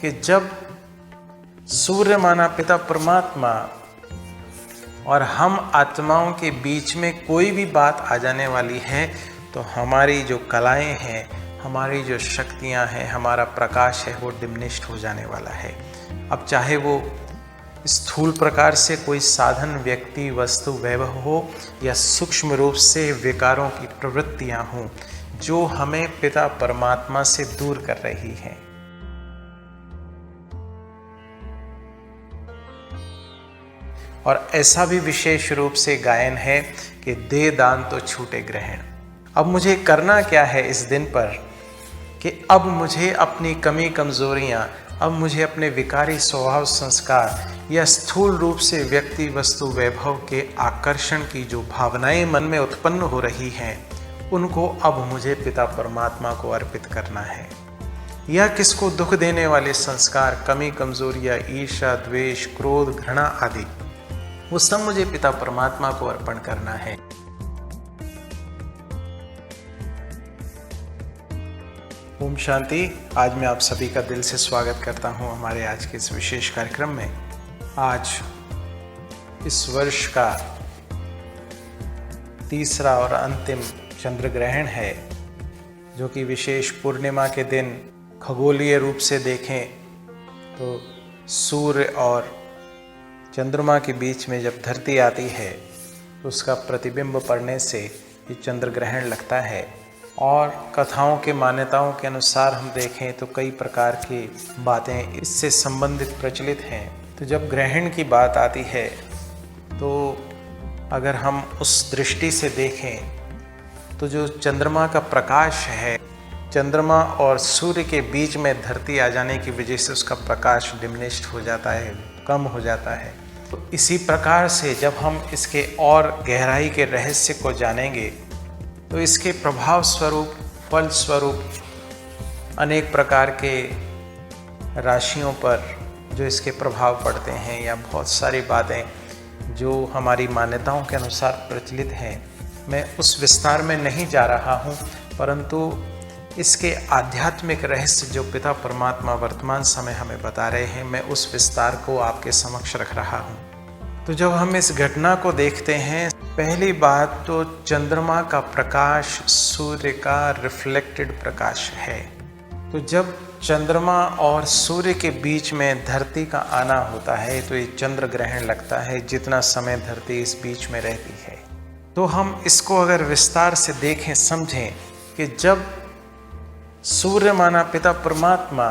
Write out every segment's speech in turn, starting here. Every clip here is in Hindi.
कि जब सूर्य माना पिता परमात्मा और हम आत्माओं के बीच में कोई भी बात आ जाने वाली है तो हमारी जो कलाएं हैं, हमारी जो शक्तियां हैं, हमारा प्रकाश है वो डिमिनिश्ड हो जाने वाला है। अब चाहे वो स्थूल प्रकार से कोई साधन, व्यक्ति, वस्तु, वैभव हो या सूक्ष्म रूप से विकारों की प्रवृत्तियां हों जो हमें पिता परमात्मा से दूर कर रही हैं। और ऐसा भी विशेष रूप से गायन है कि दे दान तो छूटे ग्रहण। अब मुझे करना क्या है इस दिन पर कि अब मुझे अपनी कमी कमजोरियां, अब मुझे अपने विकारी स्वभाव संस्कार या स्थूल रूप से व्यक्ति, वस्तु, वैभव के आकर्षण की जो भावनाएं मन में उत्पन्न हो रही हैं उनको अब मुझे पिता परमात्मा को अर्पित करना है। या किसको दुख देने वाले संस्कार, कमी कमजोरियां, ईर्ष्या, द्वेष, क्रोध, घृणा आदि, वो सब मुझे पिता परमात्मा को अर्पण करना है। ओम शांति। आज मैं आप सभी का दिल से स्वागत करता हूं हमारे आज के इस विशेष कार्यक्रम में। आज इस वर्ष का तीसरा और अंतिम चंद्र ग्रहण है, जो कि विशेष पूर्णिमा के दिन खगोलीय रूप से देखें तो सूर्य और चंद्रमा के बीच में जब धरती आती है तो उसका प्रतिबिंब पड़ने से ये चंद्र ग्रहण लगता है। और कथाओं के, मान्यताओं के अनुसार हम देखें तो कई प्रकार की बातें इससे संबंधित प्रचलित हैं। तो जब ग्रहण की बात आती है तो अगर हम उस दृष्टि से देखें तो जो चंद्रमा का प्रकाश है, चंद्रमा और सूर्य के बीच में धरती आ जाने की वजह से उसका प्रकाश डिमिनिश्ड हो जाता है, कम हो जाता है। तो इसी प्रकार से जब हम इसके और गहराई के रहस्य को जानेंगे तो इसके प्रभाव स्वरूप, फल स्वरूप अनेक प्रकार के राशियों पर जो इसके प्रभाव पड़ते हैं या बहुत सारी बातें जो हमारी मान्यताओं के अनुसार प्रचलित हैं, मैं उस विस्तार में नहीं जा रहा हूँ, परंतु इसके आध्यात्मिक रहस्य जो पिता परमात्मा वर्तमान समय हमें बता रहे हैं, मैं उस विस्तार को आपके समक्ष रख रहा हूँ। तो जब हम इस घटना को देखते हैं, पहली बात तो चंद्रमा का प्रकाश सूर्य का रिफ्लेक्टेड प्रकाश है। तो जब चंद्रमा और सूर्य के बीच में धरती का आना होता है तो ये चंद्र ग्रहण लगता है, जितना समय धरती इस बीच में रहती है। तो हम इसको अगर विस्तार से देखें, समझें कि जब सूर्य माना पिता परमात्मा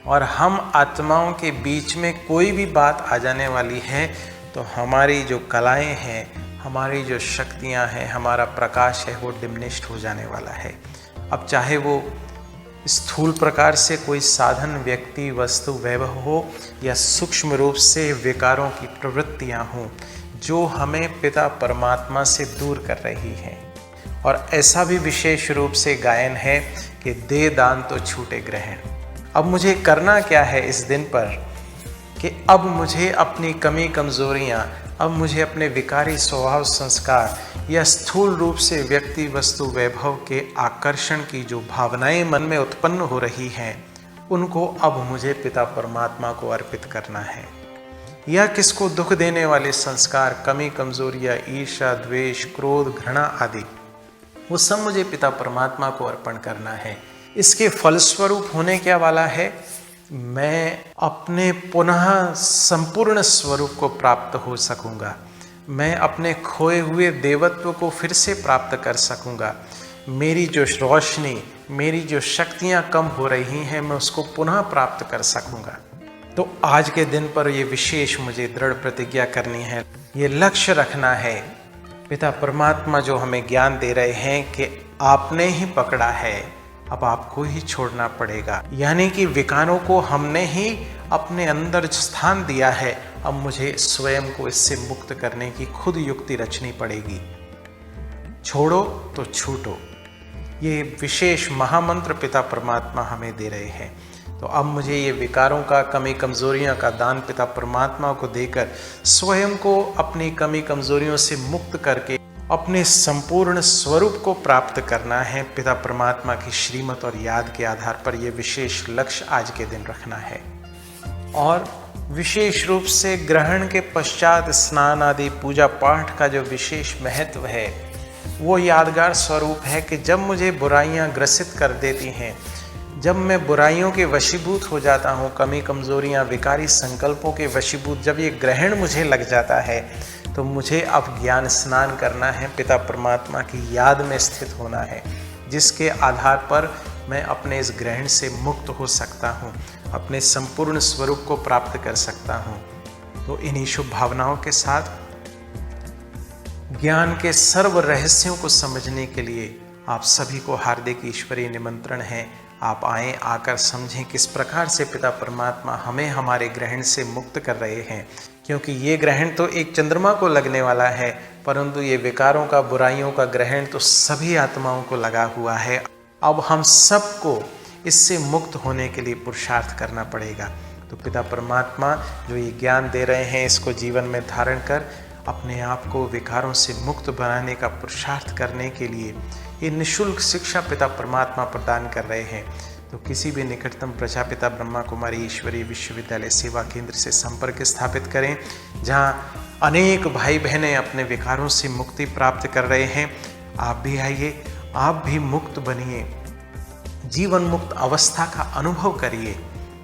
और हम आत्माओं के बीच में कोई भी बात आ जाने वाली है तो हमारी जो कलाएं हैं, हमारी जो शक्तियां हैं, हमारा प्रकाश है वो डिमिनिश्ड हो जाने वाला है। अब चाहे वो स्थूल प्रकार से कोई साधन, व्यक्ति, वस्तु, वैभव हो या सूक्ष्म रूप से विकारों की प्रवृत्तियां हों जो हमें पिता परमात्मा से दूर कर रही हैं। और ऐसा भी विशेष रूप से गायन है कि दे दान तो छूटे ग्रहण। अब मुझे करना क्या है इस दिन पर कि अब मुझे अपनी कमी कमजोरियां, अब मुझे अपने विकारी स्वभाव संस्कार या स्थूल रूप से व्यक्ति, वस्तु, वैभव के आकर्षण की जो भावनाएं मन में उत्पन्न हो रही हैं उनको अब मुझे पिता परमात्मा को अर्पित करना है। या किसको दुख देने वाले संस्कार, कमी कमजोरियां, ईर्ष्या, द्वेष, क्रोध, घृणा आदि, वो सब मुझे पिता परमात्मा को अर्पण करना है। इसके फलस्वरूप होने क्या वाला है, मैं अपने पुनः संपूर्ण स्वरूप को प्राप्त हो सकूंगा, मैं अपने खोए हुए देवत्व को फिर से प्राप्त कर सकूंगा, मेरी जो रोशनी, मेरी जो शक्तियां कम हो रही हैं मैं उसको पुनः प्राप्त कर सकूंगा। तो आज के दिन पर ये विशेष मुझे दृढ़ प्रतिज्ञा करनी है, ये लक्ष्य रखना है। पिता परमात्मा जो हमें ज्ञान दे रहे हैं कि आपने ही पकड़ा है, अब आपको ही छोड़ना पड़ेगा, यानी कि विकारों को हमने ही अपने अंदर स्थान दिया है, अब मुझे स्वयं को इससे मुक्त करने की खुद युक्ति रचनी पड़ेगी। छोड़ो तो छूटो, ये विशेष महामंत्र पिता परमात्मा हमें दे रहे हैं। तो अब मुझे ये विकारों का, कमी कमजोरियों का दान पिता परमात्मा को देकर स्वयं को अपनी कमी कमजोरियों से मुक्त करके अपने संपूर्ण स्वरूप को प्राप्त करना है, पिता परमात्मा की श्रीमत और याद के आधार पर यह विशेष लक्ष्य आज के दिन रखना है। और विशेष रूप से ग्रहण के पश्चात स्नान आदि पूजा पाठ का जो विशेष महत्व है वो यादगार स्वरूप है कि जब मुझे बुराइयां ग्रसित कर देती हैं, जब मैं बुराइयों के वशीभूत हो जाता हूँ, कमी कमजोरियाँ विकारी संकल्पों के वशीभूत जब ये ग्रहण मुझे लग जाता है, तो मुझे अब ज्ञान स्नान करना है, पिता परमात्मा की याद में स्थित होना है, जिसके आधार पर मैं अपने इस ग्रहण से मुक्त हो सकता हूँ, अपने संपूर्ण स्वरूप को प्राप्त कर सकता हूँ। तो इन्हीं शुभ भावनाओं के साथ ज्ञान के सर्व रहस्यों को समझने के लिए आप सभी को हार्दिक ईश्वरीय निमंत्रण है। आप आएं, आकर समझें किस प्रकार से पिता परमात्मा हमें हमारे ग्रहण से मुक्त कर रहे हैं, क्योंकि ये ग्रहण तो एक चंद्रमा को लगने वाला है, परंतु ये विकारों का, बुराइयों का ग्रहण तो सभी आत्माओं को लगा हुआ है। अब हम सबको इससे मुक्त होने के लिए पुरुषार्थ करना पड़ेगा। तो पिता परमात्मा जो ये ज्ञान दे रहे हैं, इसको जीवन में धारण कर अपने आप को विकारों से मुक्त बनाने का पुरुषार्थ करने के लिए ये निःशुल्क शिक्षा पिता परमात्मा प्रदान कर रहे हैं। तो किसी भी निकटतम प्रजापिता ब्रह्मा कुमारी ईश्वरीय विश्वविद्यालय सेवा केंद्र से संपर्क स्थापित करें, जहां अनेक भाई बहनें अपने विकारों से मुक्ति प्राप्त कर रहे हैं। आप भी आइए, आप भी मुक्त बनिए, जीवन मुक्त अवस्था का अनुभव करिए।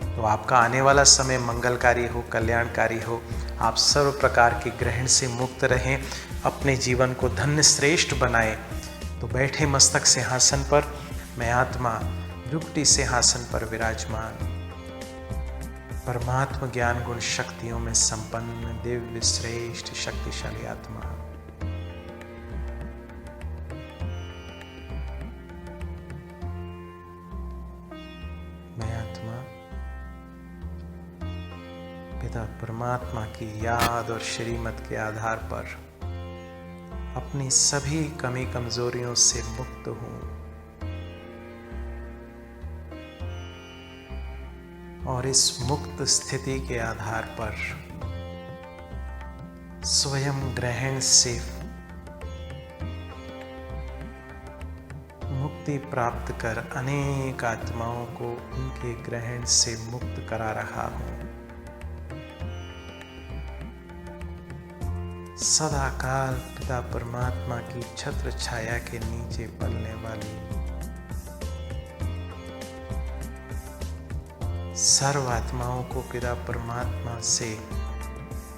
तो आपका आने वाला समय मंगलकारी हो, कल्याणकारी हो। आप सर्व प्रकार के ग्रहण से मुक्त रहें, अपने जीवन को धन्य श्रेष्ठ बनाएं। तो बैठे मस्तक सिंहासन पर, मैं आत्मा भ्रुकुटी सिंहासन पर विराजमान, परमात्मा ज्ञान गुण शक्तियों में संपन्न दिव्य श्रेष्ठ शक्तिशाली आत्मा। मैं आत्मा पिता परमात्मा की याद और श्रीमत के आधार पर अपनी सभी कमी कमजोरियों से मुक्त हूं और इस मुक्त स्थिति के आधार पर स्वयं ग्रहण से मुक्ति प्राप्त कर अनेक आत्माओं को उनके ग्रहण से मुक्त करा रहा हूं। सदा काल पिता परमात्मा की छत्र छाया के नीचे पलने वाली सर्व आत्माओं को पिता परमात्मा से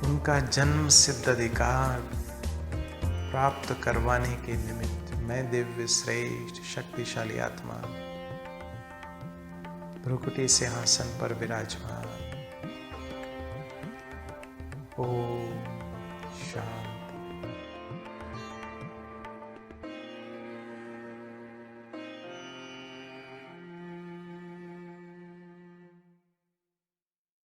उनका जन्म सिद्ध अधिकार प्राप्त करवाने के निमित्त मैं दिव्य श्रेष्ठ शक्तिशाली आत्मा भ्रुकुटी सिंहासन पर विराजमान। ओम शांति।